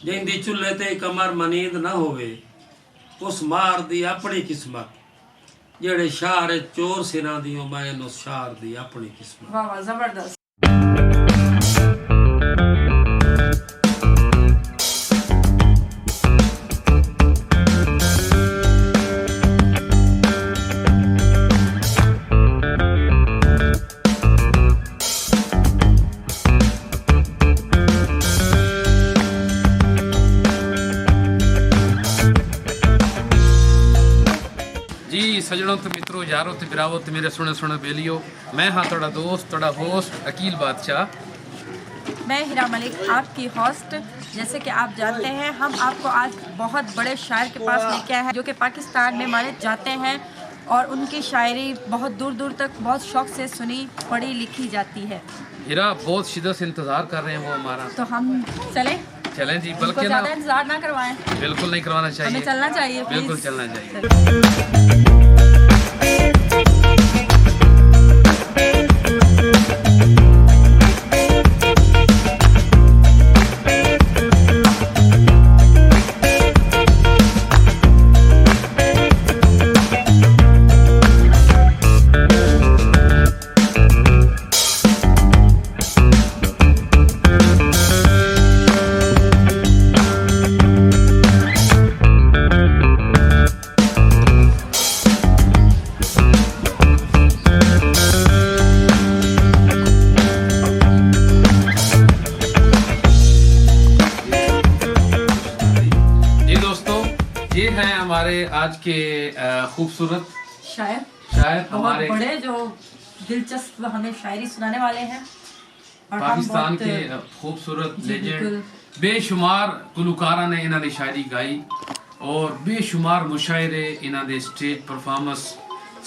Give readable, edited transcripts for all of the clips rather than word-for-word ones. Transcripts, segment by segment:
जिंदी चूल्हे ते कमर मनींद न होवे उस मार दी अपनी किस्मत जेड़े शहर चोर सिरा दी मैं उस शहर दी अपनी किस्मत। वाह वाह जबरदस्त। जी सजनों तो मित्रों यारों तो बिरावो तो मेरे सुने बेलियो, मैं हाँ थोड़ा दोस्त थोड़ा होस्ट अकील बादशाह। मैं हिरा मलिक आपकी होस्ट। जैसे कि आप जानते हैं हम आपको आज बहुत बड़े शायर के पास लेके आए हैं जो कि पाकिस्तान में माने जाते हैं और उनकी शायरी बहुत दूर दूर तक बहुत शौक से सुनी पढ़ी लिखी जाती है। हिरा बहुत शिद्दत से इंतज़ार कर रहे हैं वो हमारा, तो हम चलें जी बल्कि ना ज़्यादा इंतजार ना करवाएं, बिल्कुल नहीं करवाना चाहिए, हमें चलना चाहिए, बिल्कुल please। चलना चाहिए। ये हैं हमारे आज के खूबसूरत शायर हमारे बड़े जो दिलचस्प हमें शायरी सुनाने वाले हैं और पाकिस्तान के खूबसूरत लेजेंड बेशुमार गुलकारा ने इन्होंने शायरी गाई और बेशुमार मुशायरे इन्होंने स्टेज परफॉर्मेंस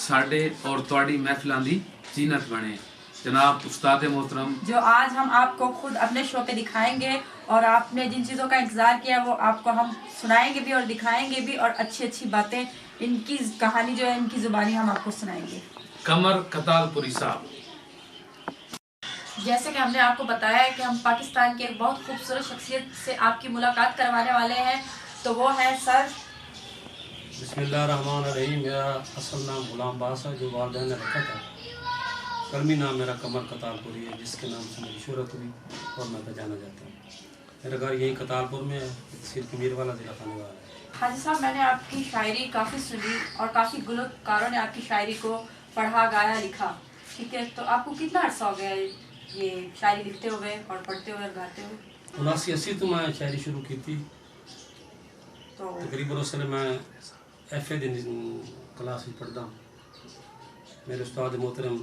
साढ़े और तुहाडी महफिलां दी जीनत बने। जनाब उस्ताद मोहतरम जो आज हम आपको खुद अपने शो पे दिखाएंगे और आपने जिन चीज़ों का इंतज़ार किया वो आपको हम सुनाएंगे भी और दिखाएंगे भी और अच्छी अच्छी बातें इनकी कहानी जो है इनकी ज़ुबानी हम आपको सुनाएंगे। कमर कतालपुरी साहब। जैसे कि हमने आपको बताया है कि हम पाकिस्तान की एक बहुत खूबसूरत शख्सियत से आपकी मुलाकात करवाने वाले हैं, तो वो है सर बिस्मिल्लाहिर्रहमानिर्रहीम। मेरा असल नाम गुलाम बास है जो वालिदैन ने रखा था। कलमी नाम मेरा कमर कतालपुरी है जिसके नाम से मेरी शोहरत हुई और मैं पहचाना जाता हूँ। मेरा घर यही कतालपुर में है, सिर कमीर वाला ज़िला खाने वाला है। हाजी साहब, मैंने आपकी शायरी काफ़ी सुनी और काफ़ी गुलकारों ने आपकी शायरी को पढ़ा गाया लिखा, ठीक है, तो आपको कितना अर्सा हो गया ये शायरी लिखते हुए और पढ़ते हुए और गाते हुए? 79-80 तो मैं शायरी शुरू की थी, तो तकरीबन उस समय मैं FA दिन क्लास में पढ़ता हूँ। मेरे उस्ताद मोहतरम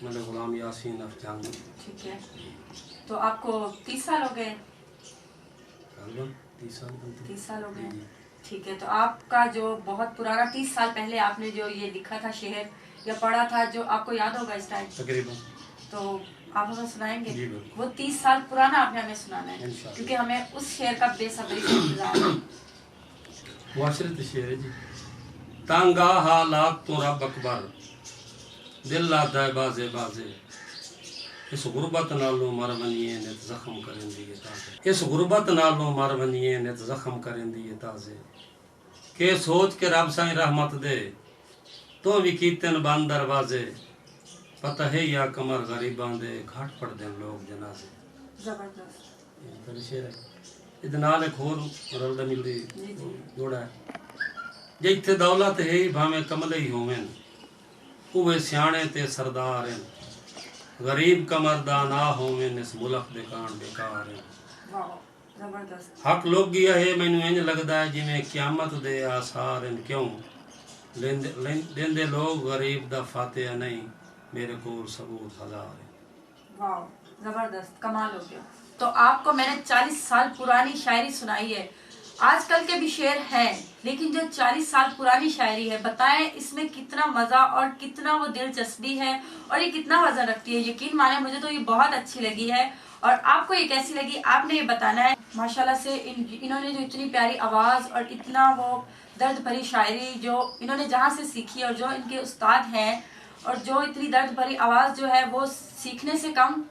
मेरे गुलाम यासीन अफजान। ठीक है, तो आपको 30 साल हो गए? 30 साल हो गए, ठीक है। तो आपका जो बहुत पुराना 30 साल पहले आपने जो ये लिखा था शेर या पढ़ा था जो आपको याद होगा इस टाइम तकरीबन, तो आप हमें सुनाएंगे? जी बिल्कुल। वो 30 साल पुराना आपने हमें सुनाना है क्योंकि हमें उस शेर का बेसब्री से इंतजार है। मुआशरत शेर है जी। तंगा हालात तो रब अकबर दिल लादा है बाजे बाजे इस गुरबत नालों मर बनिए ने जख्म करें दिए ताजे। इस गुरबत नालों मर बनिए ने जख्म करें दिए ताजे के सोच के रब साईं रहमत दे तो भी कीतन बंद दरवाजे पता है या कमर गरीबां दे घाट पड़ दे लोग जनाजे। जबरदस्त ये शेर है। इहदे नाल एक होर रलदा मिलदी जोड़ा है। जे इत्थे दौलत है ही भावें कमले ही होवें उवे सियाणे ते सरदार हैं गरीब कमरदा ना होवें इस मुल्क दे कान बेकार हैं। वाह जबरदस्त। हक लोग गया है मैनू इंज लगदा है जिवें क़यामत दे आसार हैं क्यों लेंदे लोग गरीब दा फातिहा नहीं मेरे कोल सबूत हजार हैं। वाह जबरदस्त, कमाल हो गया। तो आपको मैंने 40 साल पुरानी शायरी सुनाई है, आजकल के भी शेर हैं लेकिन जो 40 साल पुरानी शायरी है, बताएं इसमें कितना मज़ा और कितना वो दिलचस्पी है और ये कितना वजन रखती है। यकीन माने मुझे तो ये बहुत अच्छी लगी है और आपको ये कैसी लगी आपने ये बताना है। माशाल्लाह से इन्होंने जो इतनी प्यारी आवाज़ और इतना वो दर्द भरी शायरी जो इन्होंने जहाँ से सीखी और जो इनके उस्ताद हैं और जो इतनी दर्द भरी आवाज़ जो है वो सीखने से कम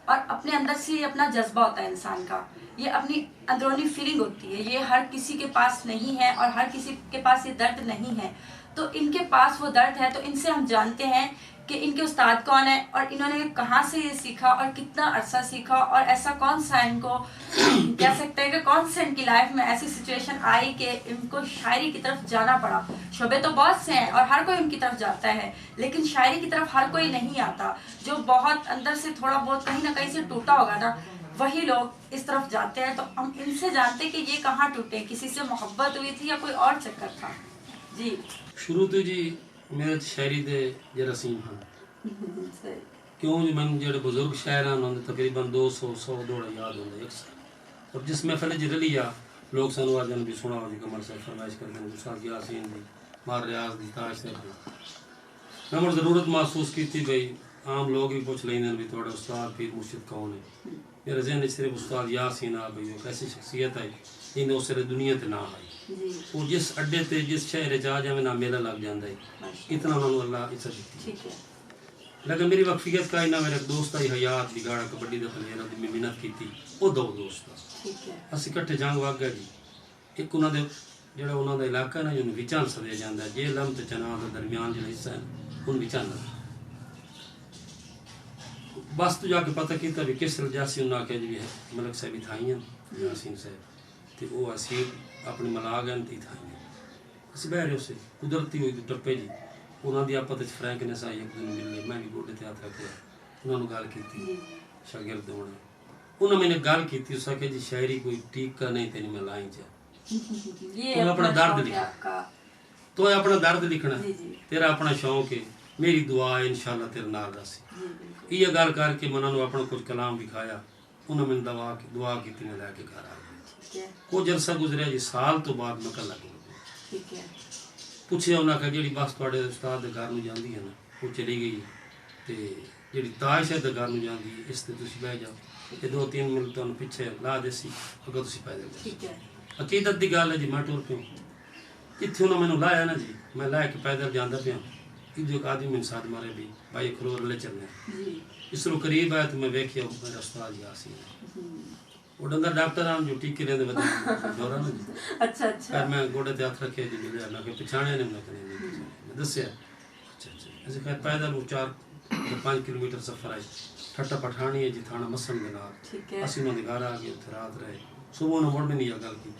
और अपने अंदर से अपना जज्बा होता है इंसान का। ये अपनी अंदरूनी फीलिंग होती है, ये हर किसी के पास नहीं है और हर किसी के पास ये दर्द नहीं है। तो इनके पास वो दर्द है, तो इनसे हम जानते हैं कि इनके उस्ताद कौन है और इन्होंने कहाँ से ये सीखा और कितना अरसा सीखा, और ऐसा कौन सा इनको कह सकते हैं कि कौन से इनकी लाइफ में ऐसी सिचुएशन आई कि इनको शायरी की तरफ जाना पड़ा। शोबे तो बहुत से हैं और हर कोई उनकी तरफ जाता है, लेकिन शायरी की तरफ हर कोई नहीं आता। जो बहुत अंदर से थोड़ा बहुत कहीं ना कहीं से टूटा होगा ना, वही लोग इस तरफ जाते हैं। तो हम इनसे जानते हैं कि ये कहाँ टूटे, किसी से मोहब्बत हुई थी या कोई और चक्कर था। जी शुरू तो जी मेरे शायरी दे जरासीम हाँ क्यों जी मैं जेडे बुजुर्ग शायर हैं उन्होंने तकरीबन 200 दौड़ा याद होंगे अक्सर। और जिस महफिल च रली आ लोग सानू आजन भी सुना जी कमर से फरमाइश करते हैं गुस्सा यासीन दी मार रियाज दी ताज से मैं मुझे ज़रूरत महसूस की थी भाई आम लोग भी पूछ लेंगे भी थोड़े उस्ताद पीर मुर्शिद कौन है। मेरे जहन सिर्फ उस्ताद यासीन आ भाई वो कैसी शख्सियत है इन्हें उस दुनिया ते ना आई। वो जिस अड्डे ते जिस शहर च आ जाए ना मेला लग जाता है, इतना उन्होंने अल्लाह इज्जत दी। लेकिन मेरी वक्फियत का इन्ना मेरा दोस्त आई हयात बिगाड़ा कबड्डी का प्लेयर दी मैं मिन्नत की थी वो दो दोस्त असी इकट्ठे जंग वग गए जी। एक उन्होंने ਜਿਹੜਾ ਉਹਨਾਂ ਦਾ ਇਲਾਕਾ ਹੈ ਨਾ ਜਿਹਨੂੰ ਵਿਚਾਂ ਸਦਿਆ ਜਾਂਦਾ ਜੇ ਲਮ ਤੇ ਚਨਾ ਦਾ ਦਰਮਿਆਨ ਜਿਹੜਾ ਹਿੱਸਾ ਹੈ ਉਹਨੂੰ ਵਿਚਾਂ बस तो जाके पता किया भी किस रजासी उन्हें आख्या जी मलक साहब ही थाई हैं यासीन साहब तो वो असी अपनी मला गए ती थाई अस बह रहे उसे कुदरती हुई टप्पे जी उन्होंने आपस में फ्रैंकनेस आई एक दिन मिलने मैं भी गोडे ते हथ रखा उन्होंने गल की शागिर्द होने उन्होंने मैंने गल की उस आख्या जी शायरी कोई टीका नहीं तेरी मैं लाई चा तो अपना दर्द लिखा तो अपना दर्द लिखना तेरा अपना शौक है मेरी दुआ है इंशाल्लाह तेरे नाल रसी ये गल करके मैं उन्होंने अपना कुछ कलाम दिखाया उन्होंने मैंने दुआ की मैं लैके घर आ गया। कुछ अरसा गुजरिया जी साल तो बाद मैं कल लग पूछे उन्हें आख्या जी बस थोड़े उस्ताद के घर में जाती है ना वो चली गई तो जी ताज शायद घर में जाती है इस तुम बह जाओ ये 2-3 मिनट तुम पिछे ला देसी अगर तुम पैदल हकीकत की गल है जी मैं टुर पियो इतने उन्होंने मैंने लाया ना जी मैं लैके पैदल जाता पिया जो आदमी मेरे साथ मारे भी भाई खलो रले चलने इसरो करीब आया तो मैं वेखिया मेरा उस्ताद यासीन वो डंगर डॉक्टर आन जो टीके लेंदे बदे दौरा ना अच्छा मैं गोडे ते हाथ रखे जी मिले मैं पछाणिया ने मैं दसया अच्छा ऐसे खैर पैदल वो 4-5 किलोमीटर सफर आई ठट्टा पठानी है जी थाना मसन के नाल असी उन्होंने घर आ गए उत्थे रात रहे सुबह ने मुड़ में नहीं गल की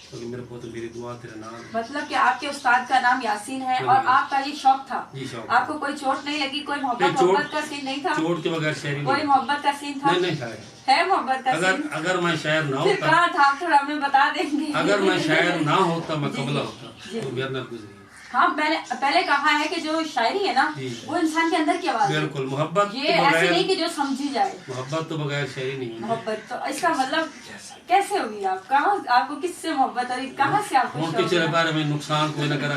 क्योंकि मेरे पुत्र मेरी दुआ तेरे नाल। मतलब कि आपके उस्ताद का नाम यासीन है और आपका ये शौक था जी शौक आपको कोई चोट नहीं लगी कोई मोहब्बत का सीन नहीं था चोट के बगैर शायरी कोई मोहब्बत का सीन था नहीं है मोहब्बत का सीन अगर मैं शायर ना होता कहाँ था आप थोड़ा हमें बता देंगे अगर मैं शायर ना होता मैं कबला होता तो मेरे नाल गुजरी। हाँ मैंने पहले कहा है कि जो शायरी है ना वो इंसान के अंदर की आवाज है बिल्कुल मोहब्बत ये ऐसे नहीं कि जो समझी जाए मोहब्बत तो बगैर शायरी नहीं है मोहब्बत तो इसका मतलब कैसे हुई आप कहाँ आपको किससे मोहब्बत हुई कहाँ से आपको उनके चेहरे बारे में नुकसान कोई ना करा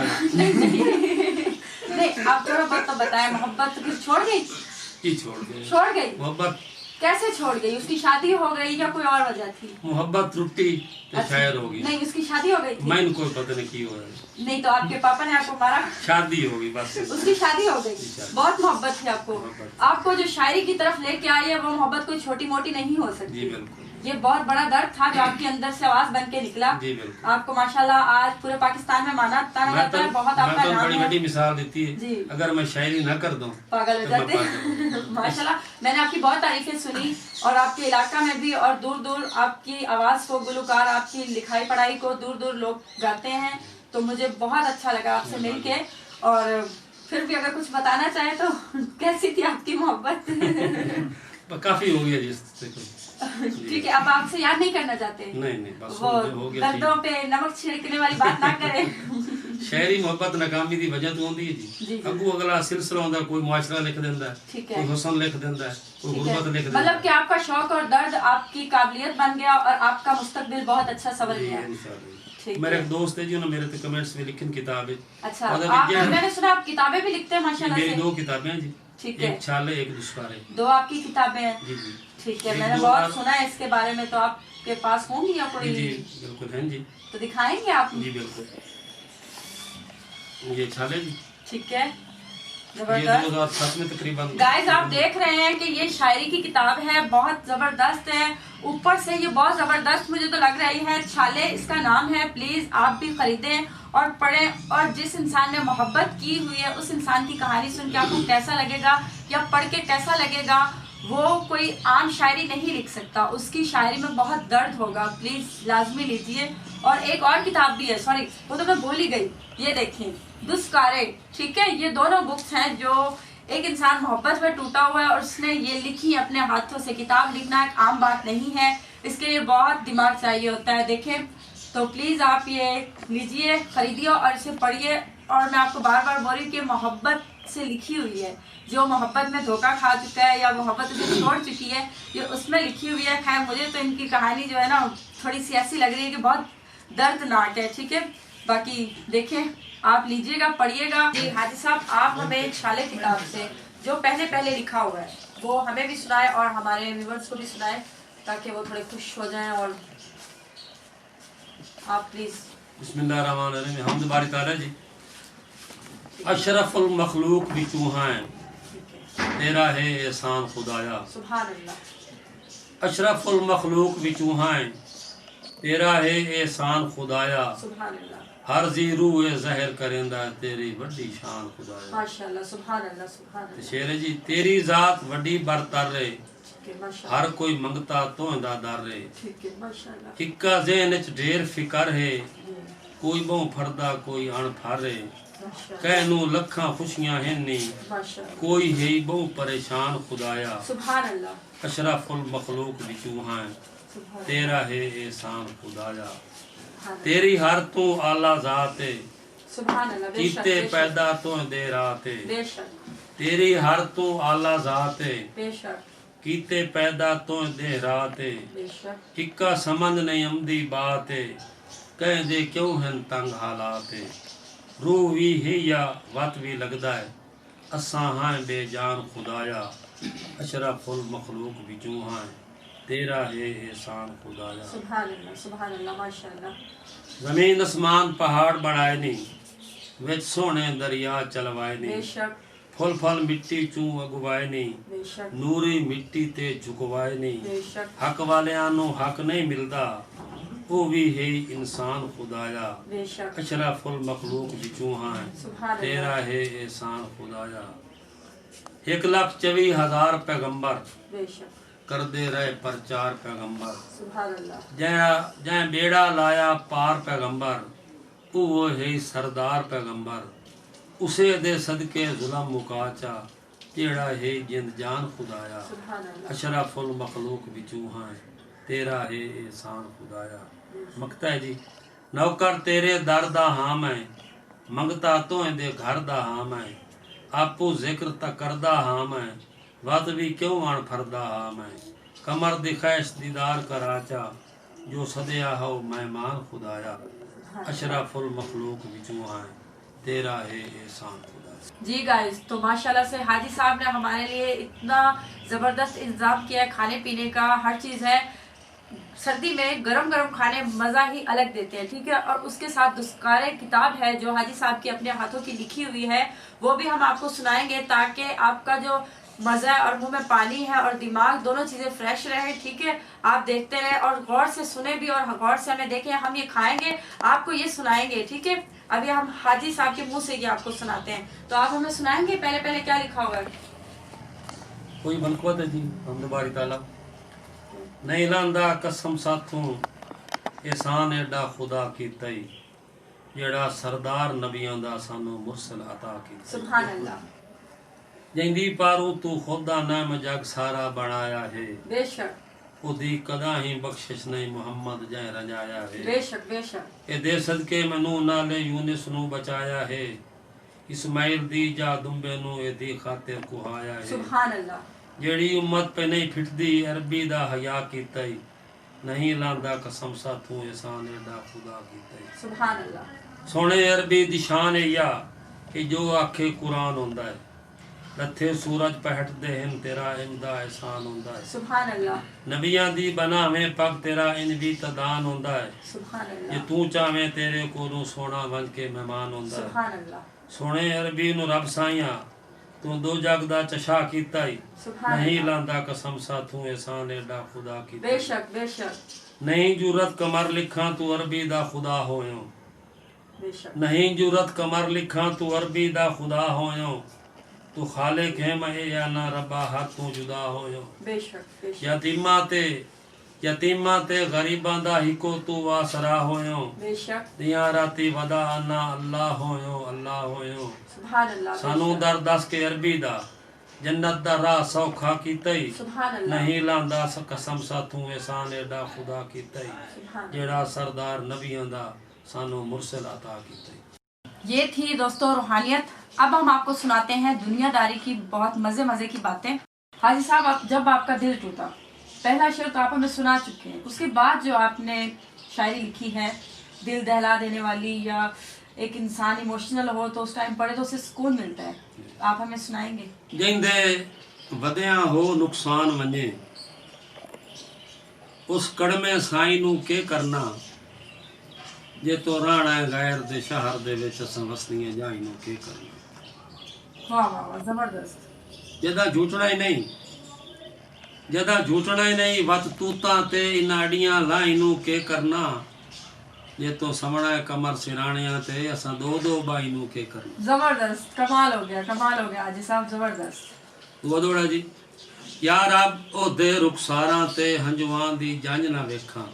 नहीं आप थोड़ा बहुत तो बताएं मोहब्बत तो छोड़ गई छोड़ गई मोहब्बत कैसे छोड़ गई उसकी शादी हो गई या कोई और वजह थी मोहब्बत त्रुटि तो शायर होगी नहीं उसकी शादी हो गई थी मैंने कोई पता नहीं की हो नहीं तो आपके पापा ने आपको मारा शादी होगी बस उसकी शादी हो गई बहुत मोहब्बत थी आपको जो शायरी की तरफ लेके आई है वो मोहब्बत कोई छोटी मोटी नहीं हो सकती। जी बिल्कुल ये बहुत बड़ा दर्द था जो आपके अंदर से आवाज बन के निकला। जी बिल्कुल आपको माशाल्लाह आज पूरे पाकिस्तान में माना जाता है बहुत आपका नाम है। बड़ी बड़ी मिसाल देती है अगर मैं शायरी ना कर दूं पागल हो जाते माशाल्लाह मैंने आपकी बहुत तारीफें सुनी और आपके इलाका में भी और दूर दूर आपकी आवाज को गुलकार आपकी लिखाई पढ़ाई को दूर दूर लोग गाते हैं तो मुझे बहुत अच्छा लगा आपसे मिलके। और फिर भी अगर कुछ बताना चाहे तो कैसी थी आपकी मोहब्बत काफी हो गया जिससे ठीक है अब आपसे याद नहीं करना चाहते नहीं बस वो हो गया दर्दों पे नमक छिड़कने वाली बात ना करें शायरी मोहब्बत नाकामी दी वजह तो होंदी है जी अगू अगला सिलसिला होंदा कोई मुआशरा लिख देंदा है कोई हुस्न लिख देंदा है कोई गुरबत लिख देंदा मतलब कि आपका शौक और दर्द आपकी काबिलियत बन गया और आपका मुस्तकबिल बहुत अच्छा संवर गया। मेरे एक दोस्त है जी उन्होंने मेरे ते कमेंट्स में लिखी किताब है। अच्छा मैंने सुना आप किताबें भी लिखते हैं माशाल्लाह से। मेरी 2 किताबें हैं जी ठीक है एक छाले एक दुश्वारे 2 आपकी किताबें हैं जी ठीक है मैंने बहुत सुना है इसके बारे में तो आपके पास होंगी या कोई जी बिल्कुल हैं जी तो दिखाएंगे आप जी बिल्कुल ये छाले जी ठीक है जबरदस्त। 2007 में तकरीबन। गाइस आप देख रहे हैं कि ये शायरी की किताब है, बहुत जबरदस्त है, ऊपर से ये बहुत जबरदस्त मुझे तो लग रही है। छाले इसका नाम है, प्लीज आप भी खरीदें और पढ़ें। और जिस इंसान ने मोहब्बत की हुई है उस इंसान की कहानी सुन के आपको कैसा लगेगा या पढ़ के कैसा लगेगा, वो कोई आम शायरी नहीं लिख सकता, उसकी शायरी में बहुत दर्द होगा। प्लीज लाजमी लीजिए। और एक और किताब भी है, सॉरी वो तो मैं भूल ही गई, ये देखें दुष्कारे, ठीक है। ये दोनों बुक्स हैं जो एक इंसान मोहब्बत में टूटा हुआ है और उसने ये लिखी अपने हाथों से। किताब लिखना एक आम बात नहीं है, इसके लिए बहुत दिमाग चाहिए होता है। देखें तो प्लीज़ आप ये लीजिए, खरीदिए और इसे पढ़िए। और मैं आपको बार बार बोल रही हूँ कि मोहब्बत से लिखी हुई है, जो मोहब्बत में धोखा खा चुका है या मोहब्बत उसे छोड़ चुकी है, ये उसमें लिखी हुई है। खैर मुझे तो इनकी कहानी जो है ना थोड़ी सी ऐसी लग रही है कि बहुत दर्दनाक है, ठीक है। बाकी देखें, आप लीजिएगा, पढ़िएगा। जी हाजी साहब, आप हमें छाले किताब से जो पहले लिखा हुआ है वो हमें भी सुनाए और हमारे व्यूअर्स को भी सुनाए, ताकि वो थोड़े खुश हो जाएं। और आप प्लीज। बिस्मिल्लाहिर्रहमानिर्रहीम, हमद बारी ताला जी। अशरफुल मखलूक भी चूहा है, तेरा है एहसान खुदाया। सुभान अल्लाह। अशरफुल मखलूक भी चूहा है, तेरा है एहसान खुदाया। सुभान अल्लाह। हर जीरू जहर करेंदा तेरी वड्डी शान खुदाया। माशाअल्लाह, सुभान अल्लाह, सुभान अल्लाह। शेर जी, तेरी जात वड्डी बरतर रे, ठीक है, माशाअल्लाह। हर कोई मंगता तोंदा दर रे। ठीक है, माशाअल्लाह। इक्का ज़हन च ढेर फिकर है, कोई बहु फरदा कोई अण फारे। माशाअल्लाह, कहनू लखा खुशियां हैं नी, माशाअल्लाह। कोई है बहु परेशान खुदाया। सुभान अल्लाह। अशरफुल मखलूक भी चूहा है, सुभान तेरा है एहसान खुदाया। अल्लाह। तेरी हर तू आला जात है, सुभान अल्लाह। बेशक, कीते बेशक, पैदा तो दे रात है। बेशक, तेरी हर तू आला जात है, बेशक, कीते पैदा तो दे रात है। बेशक। इक्का समझ नहीं आमदी बात है, कह दे क्यों हैं तंग हालात है। रूह भी है या वत भी लगदा है, असा हाँ बेजान खुदाया। अशरफुल मखलूक भी चूहा है, तेरा है एहसान खुदाया। सुभान अल्लाह, सुभान अल्लाह, माशाअल्लाह। जमीन आसमान पहाड़ बनाए नहीं, विच सोने दरिया चलवाए नहीं। बेशक, फुल फल मिट्टी चू अगवाए नहीं, बेशक, नूरी मिट्टी ते झुकवाए नहीं। बेशक, हक वालियां नू हक नहीं मिलदा, वो भी है इंसान खुदाया। बेशक। अशरफुल मखलूक भी चूहा है, सुभान तेरा अल्लाह। है एहसान खुदाया। 1,24,000 पैगंबर बेशक। कर दे रहे प्रचार पैगंबर। सुभान अल्लाह। जै बेड़ा लाया पार पैगंबर, वो है सरदार पैगंबर। उसे दे सदके जुल्म मुकाचा, जेड़ा है जिंद जान खुदाया। सुभान अल्लाह। अशरफुल मखलूक भी चूहा है, तेरा है एहसान खुदाया। मकता है जी, नौकर तेरे दर दा हाँ मैं, मंगता तो दे घर दा हाँ मैं। आपू जिक्र त करदा हाँ मैं, वत भी क्यों अण फरदा हाँ मैं। कमर दिखाइश दीदार कराचा, जो सदया हो मेहमान खुदाया। अशरफुल मखलूक भी चूहा है, तेरा है एहसान खुदाया। जी गाइस, तो माशाल्लाह से हाजी साहब ने हमारे लिए इतना ज़बरदस्त इंतज़ाम किया है, खाने पीने का हर चीज़ है। सर्दी में गरम गरम खाने मज़ा ही अलग देते हैं, ठीक है। और उसके साथ दुष्कारे किताब है जो हाजी साहब की अपने हाथों की लिखी हुई है, वो भी हम आपको सुनाएंगे, ताकि आपका जो मज़ा और मुंह में पानी है और दिमाग दोनों चीज़ें फ्रेश रहे, ठीक है। आप देखते रहे और गौर से सुने भी और गौर से हमें देखें। हम ये खाएंगे, आपको ये सुनाएंगे, ठीक है। अभी हम हाजी साहब के मुंह से ये आपको सुनाते हैं, तो आप हमें सुनाएंगे पहले क्या लिखा हुआ है। कोई बनकवत है जी, हम बारी ताला नहीं लांदा कसम साथों, एहसान एडा खुदा कीता ही, जेड़ा सरदार नबियां दा सानू मुरसल अता कीता। सुभान अल्लाह। जिंदी पारू तू खुदा नाम जग सारा बनाया है, बेशक, ओदी कदा ही बख्शिश नहीं मुहम्मद जै रजाया है। बेशक, बेशक। ए दे सदके मैनू नाले यूनिस नू बचाया है, इस्माइल दी जा दुंबे नू ए दी खातिर कुहाया है। सुभान अल्लाह। जेड़ी उम्मत पे नहीं फिटदी अरबी दा हया कीता ही, नहीं लांदा कसम साथों एहसान एडा खुदा कीता ही। सुभान अल्लाह। सोने अरबी दी शान है या कि जो आखे कुरान होंदा है, लथे सूरज पहटदे हैं तेरा इमदा एहसान होंदा है। सुभान अल्लाह। नबियां दी बनावें पग तेरा इन भी तदान होंदा है। सुभान जे अल्लाह। तू चाहे तेरे कोलों सोना बन के मेहमान होंदा है। सुभान अल्लाह। सोने अरबी नू रब साइया ਤੂੰ ਦੋ ਜਗ ਦਾ ਚਸ਼ਾ ਕੀਤਾ ਹੀ सुभान ਨਹੀਂ अल्लाह। ਲਾਂਦਾ ਕਸਮ ਸਾ ਤੂੰ ਇਹਸਾਨ ਏਡਾ ਖੁਦਾ ਕੀਤਾ बेशक बेशक ਨਹੀਂ ਜੁਰਤ ਕਮਰ ਲਿਖਾਂ ਤੂੰ ਅਰਬੀ ਦਾ ਖੁਦਾ ਹੋਇਓ बेशक ਨਹੀਂ ਜੁਰਤ ਕਮਰ ਲਿਖਾਂ ਤੂੰ ਅਰਬੀ ਦਾ ਖੁਦਾ ਹੋਇਓ ਤੂੰ ਖਾਲਿਕ ਹੈ ਮੈਂ ਜਾਂ ਨਾ ਰੱਬਾ ਹੱਥ ਤੂੰ ਜੁਦਾ ਹੋਇਓ बेशक बेशक ਯਤੀਮਾਂ ਤੇ ਗਰੀਬਾਂ ਦਾ ਹਿੱਕੋ ਤੂੰ ਵਾਸਰਾ ਹੋਇਓ बेशक ਦੀਆਂ ਰਾਤੀ ਵਦਾ ਆਨਾ ਅੱਲਾ ਹੋਇਓ ਅੱਲਾ ਹੋਇਓ सुभान अल्लाह। ਸਾਨੂੰ बेशक। ਦਰ ਦੱਸ ਕੇ ਅਰਬੀ ਦਾ ਜੰਨਤ ਦਾ ਰਾਹ ਸੌਖਾ ਕੀਤਾ ਹੀ सुभान अल्लाह। ਨਹੀਂ ਲਾਂਦਾ ਕਸਮ ਸਾ ਤੂੰ ਇਹਸਾਨ ਏਡਾ ਖੁਦਾ ਕੀਤਾ ਹੀ सुभान अल्लाह। ਜਿਹੜਾ ਸਰਦਾਰ ਨਬੀਆਂ ਦਾ ਸਾਨੂੰ ਮੁਰਸਲ عطا ਕੀਤਾ ਹੀ ये थी दोस्तों रूहानियत। अब हम आपको सुनाते हैं दुनियादारी की बहुत मजे मजे की बातें। हाजी साहब, आप जब आपका दिल टूटा, पहला शेर तो आप हमें सुना चुके हैं, उसके बाद जो आपने शायरी लिखी है दिल दहला देने वाली, या एक इंसान इमोशनल हो तो उस टाइम पढ़े तो उसे सुकून मिलता है, आप हमें सुनाएंगे? ਜਿੰਦੇ ਵਧਿਆਂ ਹੋ ਨੁਕਸਾਨ ਵੰਜੇ ਉਸ ਕੜਮੇ ਸਾਈ ਨੂੰ ਕੀ ਕਰਨਾ ਜੇ ਤੋ ਰਾਣਾ ਗੈਰ ਦੇ ਸ਼ਹਿਰ ਦੇ ਵਿੱਚ ਅਸਾਂ ਵਸਨੀਆਂ ਜਾਈ ਨੂੰ ਕੀ ਕਰਨਾ वाह वाह वाह, जबरदस्त। ਜਿਹਦਾ ਝੂਠਣਾ ਹੀ ਨਹੀਂ ਜਿਹਦਾ ਝੂਠਣਾ ਹੀ ਨਹੀਂ ਵਤ ਤੂਤਾਂ ਤੇ ਇਨਾਂ ਅੜੀਆਂ ਲਾਈ ਨੂੰ ਕੀ ਕਰਨਾ ਜੇ ਤੋ ਸਮਣਾ ਕਮਰ ਸਿਰਾਣਿਆਂ ਤੇ ਅਸਾਂ ਦੋ ਦੋ ਬਾਈ ਨੂੰ ਕੀ ਕਰਨਾ जबरदस्त, कमाल हो गया हाजी साहब, जबरदस्त। ਵਦੋੜਾ ਜੀ ਯਾ ਰੱਬ ਉਹਦੇ ਰੁਖਸਾਰਾਂ ਤੇ ਹੰਝੂਆਂ ਦੀ ਜੰਝ ਨਾ ਵੇਖਾਂ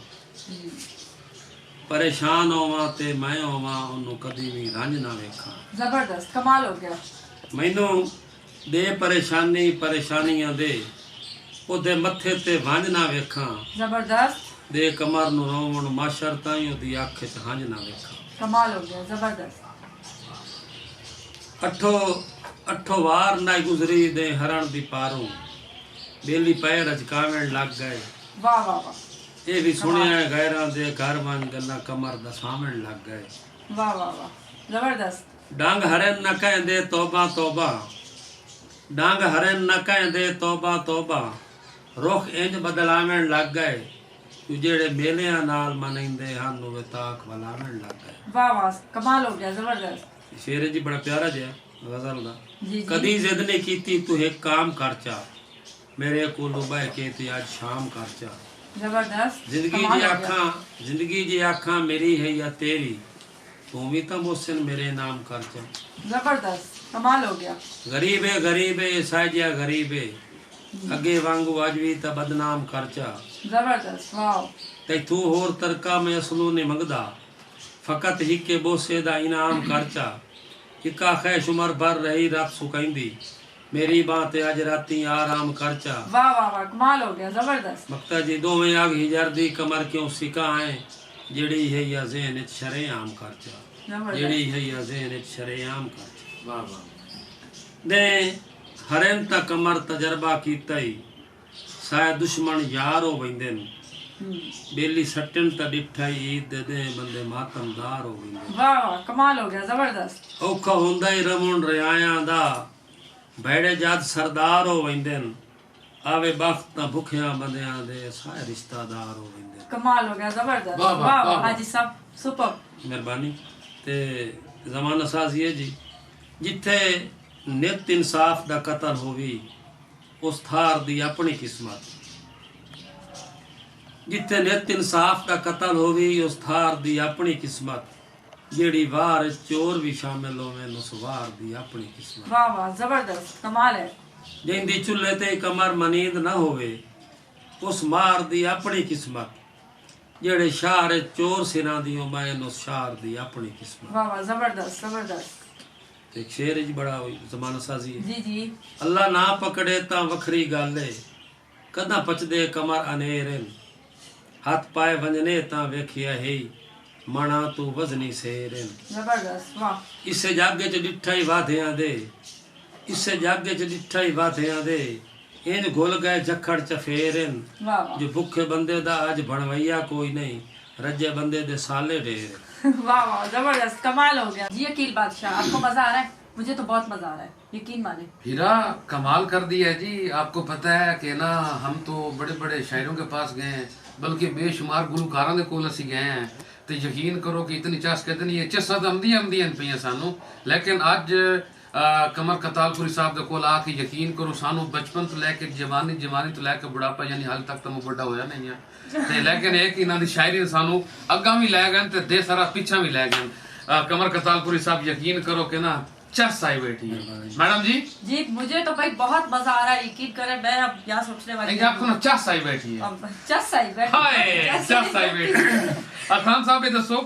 ਪਰੇਸ਼ਾਨ ਹੋਵਾਂ ਤੇ ਮੈਂ ਹੋਵਾਂ ਉਹਨੂੰ ਕਦੀ ਵੀ ਰੰਝ ਨਾ ਵੇਖਾਂ जबरदस्त, कमाल हो गया। ਮੈਨੂੰ ਦੇ ਪਰੇਸ਼ਾਨੀਆਂ ਦੇ ਉਹਦੇ ਮੱਥੇ ਤੇ ਵੰਝ ਨਾ ਵੇਖਾਂ जबरदस्त, ਦੇ ਕਮਰ ਨੂੰ ਰੋਵਣ ਮਾਸ਼ਰ ਤਾਈਂ ਉਹਦੀ ਅੱਖ 'ਚ ਹੰਝ ਨਾ ਵੇਖਾਂ कमाल हो गया, जबरदस्त। ਅੱਠੋ ਵਾਰ ਨਾ ਗੁਜ਼ਰੀ ਦੇ ਹਰਣ ਦੀ ਪਾਰੋਂ ਬੇਲੀ ਪੈਰ ਅਜਕਾਵਣ ਲੱਗ ਗਏ वाह वाह वाह, ਇਹ ਵੀ ਸੁਣਿਆ ਗੈਰਾਂ ਦੇ ਘਰ ਵਾਂਗ ਗੱਲਾਂ ਕਮਰ ਦਾ ਸਾਹਮਣ ਲੱਗ ਗਏ वाह वाह वाह, जबरदस्त। ਡੰਗ ਹਰਨ ਨਾ ਕਹਿੰਦੇ ਤੋਬਾ ਤੋਬਾ ਡੰਗ ਹਰਨ ਨਾ ਕਹਿੰਦੇ ਤੋਬਾ ਤੋਬਾ ਰੁਖ ਇੰਜ ਬਦਲਾਵਣ ਲੱਗ ਗਏ ਤੂੰ ਜਿਹੜੇ ਮੇਲਿਆਂ ਨਾਲ ਮਨਾਉਂਦੇ ਹਨ ਉਹ ਤਾਕ ਬਲਾਵਣ ਲੱਗ ਗਏ वाह वाह, कमाल हो गया, जबरदस्त। ਸ਼ੇਰ ਜੀ ਬੜਾ ਪਿਆਰਾ ਜਿਹਾ ਗਜ਼ਲ ਦਾ जी जी, ਕਦੀ ਜ਼ਿੱਦ ਨਹੀਂ ਕੀਤੀ ਤੂੰ ਇੱਕ ਕੰਮ ਕਰ ਚਾ ਮੇਰੇ ਕੋਲੋਂ ਬਹਿ ਕੇ ਤੇ ਅੱਜ ਸ਼ਾਮ ਕਰ ਚਾ जबरदस्त, ਜ਼ਿੰਦਗੀ कमाल ਦੀ हो गया। ਜ਼ਿੰਦਗੀ ਦੀ ਆਖਾਂ ਮੇਰੀ ਹੈ ਜਾਂ ਤੇਰੀ ਤੂੰ ਵੀ ਤਾਂ ਮੁਹਸਿਨ ਮੇਰੇ ਨਾਮ ਕਰ ਚਾ जबरदस्त, कमाल हो गया। ਗਰੀਬੇ ਸਾਜਿਆ ਗਰੀਬੇ ਅੱਗੇ ਵਾਂਗੂ ਅੱਜ ਵੀ ਤਾਂ ਬਦਨਾਮ ਕਰ ਚਾ जबरदस्त, वाह। ਤੈਥੋਂ ਹੋਰ ਤਰਕਾ ਮੈਂ ਅਸਲੋਂ ਨਹੀਂ ਮੰਗਦਾ ਫਕਤ ਹਿੱਕੇ ਬੋਸੇ ਦਾ ਇਨਾਮ ਕਰ ਚਾ ਇੱਕਾ ਖੈਸ਼ ਉਮਰ ਭਰ ਰਹੀ ਰਾਤ ਸੁਕੈਂਦੀ ਮੇਰੀ ਬਾਹ ਤੇ ਅੱਜ ਰਾਤੀ ਆਰਾਮ ਕਰ ਚਾ वाह वाह वाह, कमाल हो गया, जबरदस्त। ਮਕਤਾ ਜੀ ਦੋਵੇਂ ਆਗ ਹਿਜਰ ਦੀ ਕਮਰ ਕਿਉਂ ਸਿਕਾ ਹੈ ਜਿਹੜੀ ਹੈ ਜਾਂ ਜ਼ਹਿਨ ਵਿੱਚ ਸ਼ਰੇਆਮ ਕਰ ਚਾ जबरदस्त, ਜਿਹੜੀ ਹੈ ਜਾਂ ਜ਼ਹਿਨ ਵਿੱਚ ਸ਼ਰੇਆਮ ਕਰ ਚਾ ਵਾਹ ਵਾਹ ਦੇ ਹਰਨ ਤਾਂ ਕਮਰ ਤਜਰਬਾ ਕੀਤਾ ਹੀ ਸਾਇ ਦੁਸ਼ਮਣ ਯਾਰ ਹੋ ਵੈਂਦੇ ਨੇ ਬੇਲੀ ਸੱਟਣ ਤਾਂ ਡਿੱਠਾ ਈਦ ਦੇ ਬੰਦੇ ਮਾਤਮਦਾਰ ਹੋ ਵੈਂਦੇ वाह वाह, कमाल हो गया, जबरदस्त। ਔਖਾ ਹੁੰਦਾ ਹੀ ਰਮਣ ਰਿਆਇਆਂ ਦਾ ਭੈੜੇ ਜਦ ਸਰਦਾਰ ਹੋ ਵੈਂਦੇ ਨੇ ਆਵੇ ਵਕਤ ਤਾਂ ਭੁੱਖਿਆਂ ਬੰਦਿਆਂ ਦੇ ਸਾਰੇ ਰਿਸ਼ਤਾਦਾਰ ਹੋ ਵੈਂਦੇ कमाल हो गया, जबरदस्त। वाह, वाह वाह, वाह वाह। हाजी साहब, सुपर। ਮਿਹਰਬਾਨੀ ਤੇ ਜ਼ਮਾਨਾ ਸਾਜ਼ੀ ਹੈ ਜੀ ਜਿੱਥੇ ਨਿਤ ਇਨਸਾਫ ਦਾ ਕਤਲ ਹੋਵੀ ਉਸ ਥਾਰ ਦੀ ਆਪਣੀ ਕਿਸਮਤ ਜਿੱਥੇ ਨਿਤ ਇਨਸਾਫ ਦਾ ਕਤਲ ਹੋਵੀ ਉਸ ਥਾਰ ਦੀ ਆਪਣੀ ਕਿਸਮਤ ਜਿਹੜੀ ਵਾਰ ਚੋਰ ਵੀ ਸ਼ਾਮਿਲ ਹੋਵੇ ਉਸ ਵਾਰ ਦੀ ਆਪਣੀ ਕਿਸਮਤ वाह वाह, जबरदस्त, कमाल है। ਜਿੰਦੀ ਚੁੱਲ੍ਹੇ ਤੇ ਕਮਰ ਮਨੀਂਦ ਨਾ ਹੋਵੇ ਉਸ ਮਾਰ ਦੀ ਆਪਣੀ ਕਿਸਮਤ ਜਿਹੜੇ ਸ਼ਾਰ ਚੋਰ ਸਿਰਾਂ ਦੀ ਮੈਂ ਉਸ ਸ਼ਾਰ ਦੀ ਆਪਣੀ ਕਿਸਮਤ वाह वाह, जबरदस्त जबरदस्त। ਇੱਕ ਸ਼ੇਰ ਹੈ ਜੀ ਬੜਾ ਜ਼ਮਾਨਾ ਸਾਜ਼ੀ ਹੈ जी जी, ਅੱਲਾ ਨਾ ਪਕੜੇ ਤਾਂ ਵੱਖਰੀ ਗੱਲ ਏ ਕਦਾਂ ਪਚਦੇ ਕਮਰ ਅਨੇਰੇ ਹੱਥ ਪਾਏ ਵੰਜਨੇ ਤਾਂ ਵੇਖਿਆ ਹੈ ਮਣਾ ਤੂੰ ਵਜ਼ਨੀ ਸੇਰੇ जबरदस्त, वाह। ਇਸੇ ਜਾਗੇ ਚ ਡਿੱਠਾ ਹੀ ਵਾਧਿਆਂ ਦੇ ਇਸੇ ਜਾਗੇ ਚ ਡਿੱਠਾ ਹੀ ਵਾਧਿਆਂ ਦੇ ਇੰਜ ਘੁਲ ਗਏ ਝੱਖੜ ਚ ਫੇਰਨ वाह वाह ਜੋ ਭੁੱਖੇ ਬੰਦੇ ਦਾ ਅੱਜ ਬਣਵਈਆ ਕੋਈ ਨਹੀਂ ਰੱਜੇ ਬੰਦੇ ਦੇ ਸਾਲੇ ਢੇਰ वाह वाह, जबरदस्त, कमाल हो गया जी। अकील बादशाह, आपको मजा आ रहा है? मुझे तो बहुत मजा आ रहा है, यकीन माने। हीरा कमाल कर दिया जी। आपको पता है कि ना हम तो बड़े बड़े शायरों के पास गए हैं, बल्कि बेशुमार गुलकारां दे कोल असीं गए हैं तो यकीन करो कि इतनी चास कहते नहीं है चस्सा तो आमदियां पईयां सानू, लेकिन अज ਕਮਰ ਕਤਾਲਪੁਰੀ ਸਾਹਿਬ ਦੇ ਕੋਲ ਆ ਕੇ ਯਕੀਨ ਕਰੋ ਸਾਨੂੰ ਬਚਪਨ ਤੋਂ ਲੈ ਕੇ ਜਵਾਨੀ ਤੋਂ ਲੈ ਕੇ ਬੁਢਾਪਾ ਯਾਨੀ ਹਾਲ ਤੱਕ ਤਾਂ ਮੈਂ ਵੱਡਾ ਹੋਇਆ ਨਹੀਂ ਆ ਤੇ ਲੇਕਿਨ ਇਹ ਕਿ ਇਹਨਾਂ ਦੀ ਸ਼ਾਇਰੀ ਸਾਨੂੰ ਅੱਗਾ ਵੀ ਲੈ ਗਏ ਤੇ ਦੇ ਸਾਰਾ ਪਿੱਛਾ ਵੀ ਲੈ ਗਏ ਕਮਰ कतालपुरी साहब यकीन करो कि ना चस आई बैठी है मैडम जी मुझे तो भाई बहुत मजा आ रहा है यकीन करें मैं अब यहाँ सोचने वाली हूं आपको ना चस आई बैठी है चस आई बैठी हाय चस आई बैठी खान साहब ये दसो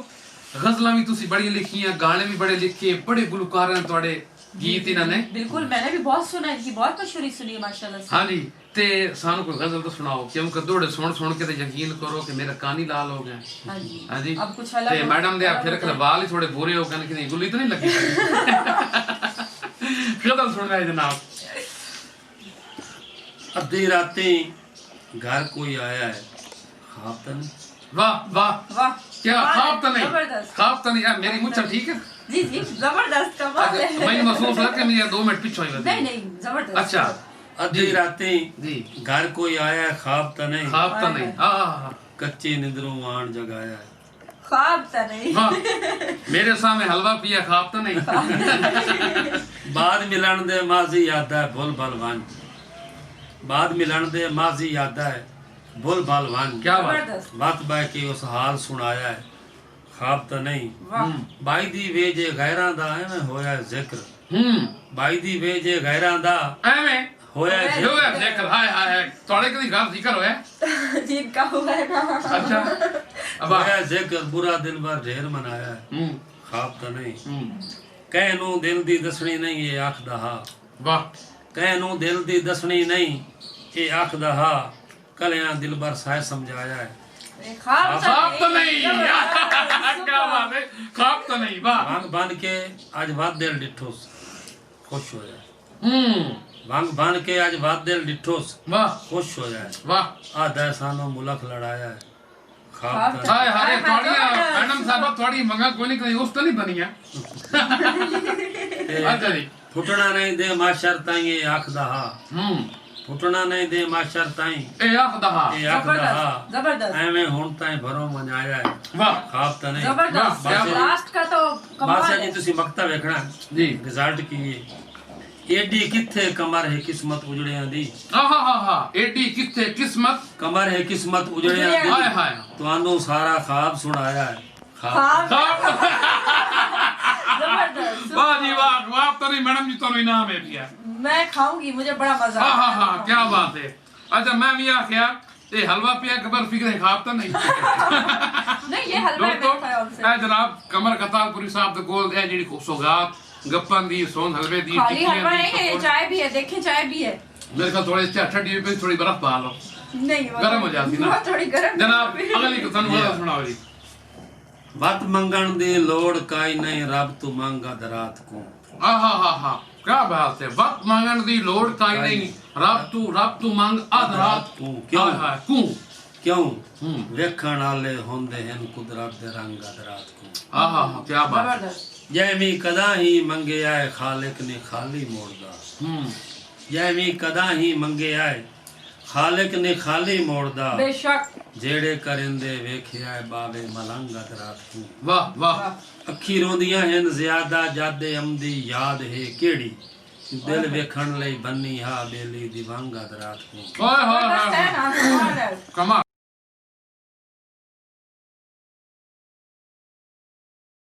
गजलां भी तुसी बड़ी लिखी हैं गाने भी बड़े लिखे बड़े गुलकार हैं ਤੁਹਾਡੇ गीत इन्होंने बिल्कुल मैंने भी बहुत सुना है इनकी बहुत मशहूरी सुनी है माशाल्लाह से हाँ जी ते सानू कोई गजल तो सुनाओ क्योंकि दौड़े सुन के ते यकीन करो कि मेरे कान ही लाल हो गए हाँ जी हाँ जी अब कुछ अलग ते मैडम दे फिर के बाल ही थोड़े बुरे हो गए कि नहीं गुल्ली तो नहीं लगी गजल सुन रहे जनाब अद्धी राती घर कोई आया है ख्वाब तो नहीं वाह वाह वाह क्या ख्वाब तो नहीं जबरदस्त ख्वाब तो नहीं यार मेरी मुच्छा ठीक है जी जी जबरदस्त कमाल है मैं महसूस हुआ कि मुझे 2 मिनट पीछे ही नहीं नहीं जबरदस्त अच्छा अद्धी राती जी घर कोई आया है ख्वाब तो नहीं ख्वाब तो नहीं हाँ कच्ची निंदरों आन जगाया है ख्वाब तो नहीं हाँ मेरे सामने हलवा पिया ख्वाब तो नहीं बाद मिलन दे माजी याद है भुल भलवान बाद मिलन दे माजी याद है भुल भलवान क्या बात जबरदस्त बात बाय के उस हाल सुनाया है ख्वाब तो नहीं वाह बाई दी वेजे गैरां दा एवें होया जिक्र बाई दी वेजे गैरां दा ਐਵੇਂ होया ਜੋ ਹੈ ਜ਼ਿਕਰ ਹਾਏ ਹਾਏ ਤੁਹਾਡੇ ਕਦੀ ਗੱਲ ਜ਼ਿਕਰ ਹੋਇਆ जिनका हुआ है ना ਅੱਛਾ ਅਬਾ होया जिक्र बुरा दिल भर ढेर मनाया है ख्वाब तो नहीं ਕਹਿ ਨੂੰ ਦਿਲ ਦੀ ਦੱਸਣੀ ਨਹੀਂ ਇਹ ਆਖਦਾ ਹਾਂ ਵਾਹ ਕਹਿ ਨੂੰ ਦਿਲ ਦੀ ਦੱਸਣੀ ਨਹੀਂ ਇਹ ਆਖਦਾ ਹਾਂ ਕਲਿਆਂ ਦਿਲ ਭਰ ਸਾਇ ਸਮਝਾਇਆ ਹੈ ख्वाब तो नहीं क्या बात है ख्वाब तो नहीं वाह ਵਾਂਗ ਬਨ ਕੇ ਅੱਜ ਵੱਧ ਦਿਲ ਡਿੱਠੋਸ ਖੁਸ਼ ਹੋਇਆ ਵਾਂਗ ਬਨ ਕੇ ਅੱਜ ਵੱਧ ਦਿਲ ਡਿੱਠੋਸ वाह ਖੁਸ਼ ਹੋਇਆ वाह ਆਧਾ ਸਾਨੂੰ ਮੁਲਕ ਲੜਾਇਆ ਹੈ ख्वाब तो हाय हाय थोड़ी मैडम साहब थोड़ी मंगा कोई नहीं कहीं उस तो नहीं बनी है अच्छा जी ਫੁੱਟਣਾ ਨਹੀਂ ਦੇ ਮਾਸ਼ਰ ਤਾਈਂ ਇਹ ਆਖਦਾ ਹਾਂ ਫੁੱਟਣਾ ਨਹੀਂ ਦੇ ਮਾਸ਼ਰ ਤਾਈਂ ਇਹ ਆਖਦਾ ਹਾਂ ਇਹ ਆਖਦਾ जबरदस्त ਹਾਂ जबरदस्त ਐਵੇਂ ਹੁਣ ਤਾਈਂ ਭਰੋ ਮਨਾਇਆ ਹੈ वाह ख्वाब तो नहीं जबरदस्त वाह, क्या लास्ट का तो कमाल ਬਾਦਸ਼ਾਹ ਜੀ है ਤੁਸੀਂ ਮਕਤਾ ਵੇਖਣਾ जी ਰਿਜ਼ਲਟ ਕੀ ਹੈ ਏਡੀ ਕਿੱਥੇ ਕਮਰ ਹੈ ਕਿਸਮਤ ਉਜੜਿਆਂ ਦੀ आहा हा हा एडी किथे किस्मत ਕਮਰ ਹੈ ਕਿਸਮਤ ਉਜੜਿਆਂ हाय ਦੀ हाय ਤੁਹਾਨੂੰ ਸਾਰਾ ਖਾਬ ਸੁਣਾਇਆ ਹੈ ਖਾਬ ख्वाब वाह जबरदस्त जी वाह वाह तो नहीं मैडम जी तो इनाम है भैया मैं खाऊंगी मुझे बड़ा मजा हाँ हाँ हाँ क्या बात है अच्छा मैं भी आख्या ये हलवा पिया कबर फिक्र खाब तो नहीं नहीं ये हलवा है दोस्तों मेरे ख्याल से ਇਹ ਜਨਾਬ ਕਮਰ ਕਤਾਲਪੁਰੀ ਸਾਹਿਬ ਦੇ ਕੋਲ ਇਹ ਜਿਹੜੀ ਸੌਗਾਤ ਗੱਪਾਂ ਦੀ ਸੌਂਦ ਹਲਵੇ ਦੀ खाली ਟਿੱਕੀਆਂ हलवा नहीं है ये ਦੀ चाय भी है देखें चाय भी है ਮੇਰੇ ਕੋਲ ਥੋੜੇ ਠੰਡੀ ਪਈ ਥੋੜੀ ਬਰਫ਼ ਪਾ ਲਓ नहीं वो गरम हो जाती ना। वो थोड़ी गरम ਜਨਾਬ ਅਗਲੀ ਤੁਹਾਨੂੰ ਗੱਲ ਸੁਣਾਓ ਜੀ ਵਤ ਮੰਗਣ ਦੀ ਲੋੜ ਕਾਈ ਨਹੀਂ ਰੱਬ ਤੂੰ ਮੰਗ ਅਧ ਰਾਤ ਕੋ ਆਹਾ ਹਾ ਹਾ क्या बात है वक्त मांगण दी लोड़ काई नहीं रब तू मंग आध रात को क्यों हाय हाय क्यों ਕਿਉਂ ਵੇਖਣ ਵਾਲੇ ਹੁੰਦੇ ਹਨ ਕੁਦਰਤ ਦੇ ਰੰਗ ਅਧ ਰਾਤ ਕੋ आहा हा क्या बात जबरदस्त ਜੈਵੀਂ ਕਦਾ ਹੀ ਮੰਗਿਆ ਹੈ ਖਾਲਿਕ ਨੇ ਖਾਲੀ ਮੋੜਦਾ ਜੈਵੀਂ ਕਦਾ ਹੀ ਮੰਗਿਆ ਹੈ ਖਾਲਿਕ ਨੇ ਖਾਲੀ ਮੋੜਦਾ बेशक ਜਿਹੜੇ ਕਰਿੰਦੇ ਵੇਖਿਆ ਹੈ ਬਾਵੇ ਮਲੰਗ ਅਧ ਰਾਤ ਕੋ वाह वाह ਅੱਖੀ ਰੋਂਦੀਆਂ ਹਨ ਜ਼ਿਆਦਾ ਜਾਦੇ ਅਮਦੀ ਯਾਦ ਹੈ ਕਿਹੜੀ ਦਿਲ ਵੇਖਣ ਲਈ ਬੰਨੀ ਹਾ ਬੇਲੀ ਦੀ ਵੰਗ ਅਧ ਰਾਤ ਕੋ हाय हाय जबरदस्त है हाय ना कमाल है कमाल